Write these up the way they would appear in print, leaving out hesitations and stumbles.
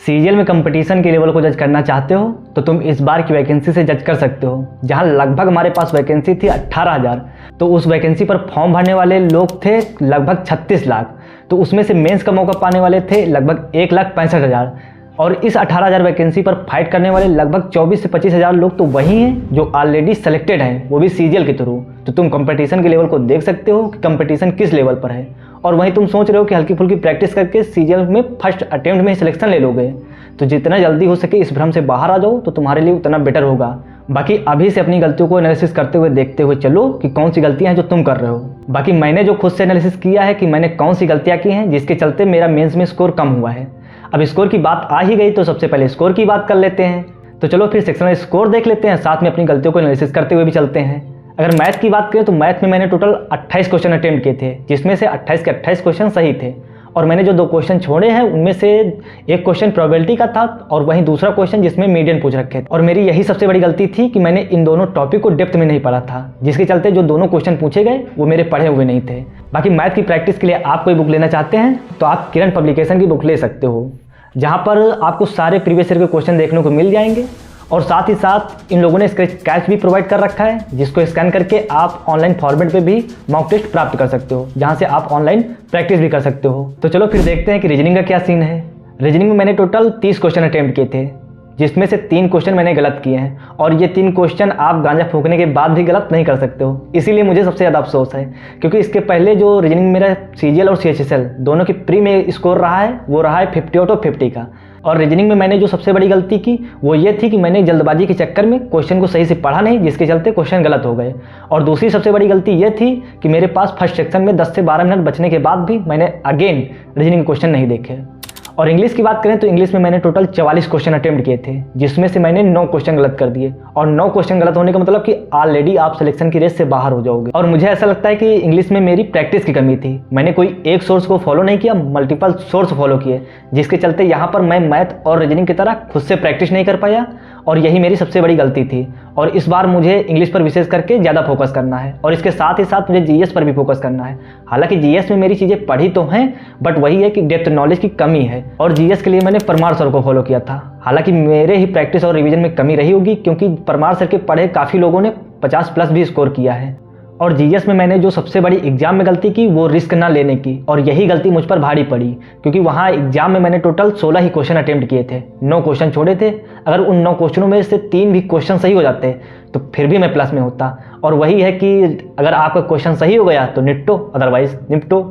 CGL में competition के level को जज करना चाहते हो तो तुम इस बार की वैकेंसी से जज कर सकते हो, जहां लगभग हमारे पास वैकेंसी थी 18,000। तो उस वैकेंसी पर फॉर्म भरने वाले लोग थे लगभग 36 लाख। तो उसमें से मेंस का मौका पाने वाले थे लगभग 1,65,000। और इस 18,000 वैकेंसी पर फाइट करने वाले लगभग 24 से 25,000 लोग तो वही हैं जो ऑलरेडी सेलेक्टेड हैं, वो भी सीजीएल के थ्रू। तो तुम कंपटीशन के लेवल को देख सकते हो कि कंपटीशन किस लेवल पर है। और वहीं तुम सोच रहे हो कि हल्की फुल्की प्रैक्टिस करके सीजीएल में फर्स्ट अटेम्प्ट में ही सिलेक्शन ले लोगे। तो जितना जल्दी हो सके इस भ्रम से बाहर आ जाओ तो तुम्हारे लिए उतना बेटर होगा। बाकी अभी से अपनी गलतियों को एनालिसिस करते हुए देखते हुए चलो कि कौन सी गलतियां हैं जो तुम कर रहे हो। बाकी मैंने जो खुद से एनालिसिस किया है कि मैंने कौन सी गलतियां की हैं जिसके चलते मेरा मेंस में स्कोर कम हुआ है। अब स्कोर की बात आ ही गई तो सबसे पहले स्कोर की बात कर लेते हैं। तो चलो फिर सेक्शनल स्कोर देख लेते हैं, साथ में अपनी गलतियों को एनालिसिस करते हुए भी चलते हैं। अगर मैथ की बात करें तो मैथ में मैंने टोटल 28 क्वेश्चन अटेम्प्ट किए थे, जिसमें से 28 के 28 क्वेश्चन सही थे। और मैंने जो 2 क्वेश्चन छोड़े हैं उनमें से एक क्वेश्चन प्रोबेबिलिटी का था और वहीं दूसरा क्वेश्चन जिसमें मीडियन पूछ रखे थे। और मेरी यही सबसे बड़ी गलती थी कि मैंने इन दोनों टॉपिक को डेप्थ में नहीं पढ़ा था, जिसके चलते जो दोनों क्वेश्चन पूछे गए वो मेरे पढ़े हुए नहीं थे। बाकी मैथ की प्रैक्टिस के लिए आप कोई बुक लेना चाहते हैं तो आप किरण पब्लिकेशन की बुक ले सकते हो, जहाँ पर आपको सारे प्रीवियस ईयर के क्वेश्चन देखने को मिल जाएंगे। और साथ ही साथ इन लोगों ने स्क्रैच कैच भी प्रोवाइड कर रखा है, जिसको स्कैन करके आप ऑनलाइन फॉर्मेट पे भी मॉक टेस्ट प्राप्त कर सकते हो, जहां से आप ऑनलाइन प्रैक्टिस भी कर सकते हो। तो चलो फिर देखते हैं कि रीजनिंग का क्या सीन है। रीजनिंग में मैंने टोटल 30 क्वेश्चन अटेम्प्ट किए थे, जिसमें से 3 क्वेश्चन मैंने गलत किए हैं। और ये 3 क्वेश्चन आप गांजा फूकने के बाद भी गलत नहीं कर सकते हो, इसीलिए मुझे सबसे ज़्यादा अफसोस है। क्योंकि इसके पहले जो रीजनिंग मेरा सीजीएल और सीएचएसएल दोनों की प्री में स्कोर रहा है वो रहा है 50 आउट ऑफ 50 का। और रीजनिंग में मैंने जो सबसे बड़ी गलती की वो ये थी कि मैंने जल्दबाजी के चक्कर में क्वेश्चन को सही से पढ़ा नहीं, जिसके चलते क्वेश्चन गलत हो गए। और दूसरी सबसे बड़ी गलती ये थी कि मेरे पास फर्स्ट सेक्शन में 10 से 12 मिनट बचने के बाद भी मैंने अगेन रीजनिंग क्वेश्चन नहीं देखे। और इंग्लिश की बात करें तो इंग्लिश में मैंने टोटल 44 क्वेश्चन अटेम्प्ट किए थे, जिसमें से मैंने 9 क्वेश्चन गलत कर दिए। और 9 क्वेश्चन गलत होने का मतलब कि ऑलरेडी आप सिलेक्शन की रेस से बाहर हो जाओगे। और मुझे ऐसा लगता है कि इंग्लिश में मेरी प्रैक्टिस की कमी थी, मैंने कोई एक सोर्स को फॉलो नहीं किया, मल्टीपल सोर्स फॉलो किए, जिसके चलते यहाँ पर मैं मैथ और रीजनिंग की तरह खुद से प्रैक्टिस नहीं कर पाया। और यही मेरी सबसे बड़ी गलती थी। और इस बार मुझे इंग्लिश पर विशेष करके ज़्यादा फोकस करना है, और इसके साथ ही साथ मुझे जीएस पर भी फोकस करना है। हालांकि जीएस में मेरी चीज़ें पढ़ी तो हैं, बट वही है कि डेप्थ नॉलेज की कमी है। और जीएस के लिए मैंने परमार सर को फॉलो किया था। हालांकि मेरे ही प्रैक्टिस और रिवीजन में कमी रही होगी, क्योंकि परमार सर के पढ़े काफ़ी लोगों ने 50+ भी स्कोर किया है। और जीएस में मैंने जो सबसे बड़ी एग्जाम में गलती की वो रिस्क ना लेने की, और यही गलती मुझ पर भारी पड़ी। क्योंकि वहाँ एग्जाम में मैंने टोटल 16 ही क्वेश्चन अटेम्प्ट किए थे, 9 क्वेश्चन छोड़े थे। अगर उन 9 क्वेश्चनों में से 3 भी क्वेश्चन सही हो जाते तो फिर भी मैं प्लस में होता। और वही है कि अगर आपका क्वेश्चन सही हो गया तो निपटो, अदरवाइज निपटो।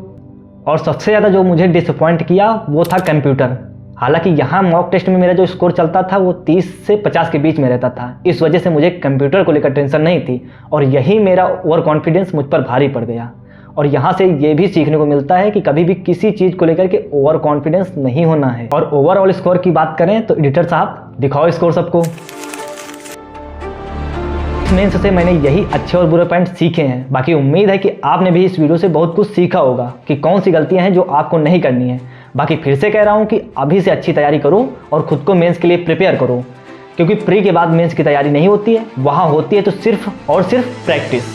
और सबसे ज़्यादा जो मुझे डिसअपॉइंट किया वो था कंप्यूटर। हालांकि यहाँ मॉक टेस्ट में मेरा जो स्कोर चलता था वो 30 से 50 के बीच में रहता था, इस वजह से मुझे कंप्यूटर को लेकर टेंशन नहीं थी। और यही मेरा ओवर कॉन्फिडेंस मुझ पर भारी पड़ गया। और यहाँ से ये भी सीखने को मिलता है कि कभी भी किसी चीज़ को लेकर के ओवर कॉन्फिडेंस नहीं होना है। और ओवरऑल स्कोर की बात करें तो एडिटर साहब दिखाओ स्कोर सबको। मेंस से मैंने यही अच्छे और बुरे पॉइंट सीखे हैं। बाकी उम्मीद है कि आपने भी इस वीडियो से बहुत कुछ सीखा होगा कि कौन सी गलतियां हैं जो आपको नहीं करनी है। बाकी फिर से कह रहा हूं कि अभी से अच्छी तैयारी करो और खुद को मेंस के लिए प्रिपेयर करो, क्योंकि प्री के बाद मेंस की तैयारी नहीं होती है, वहां होती है तो सिर्फ और सिर्फ प्रैक्टिस।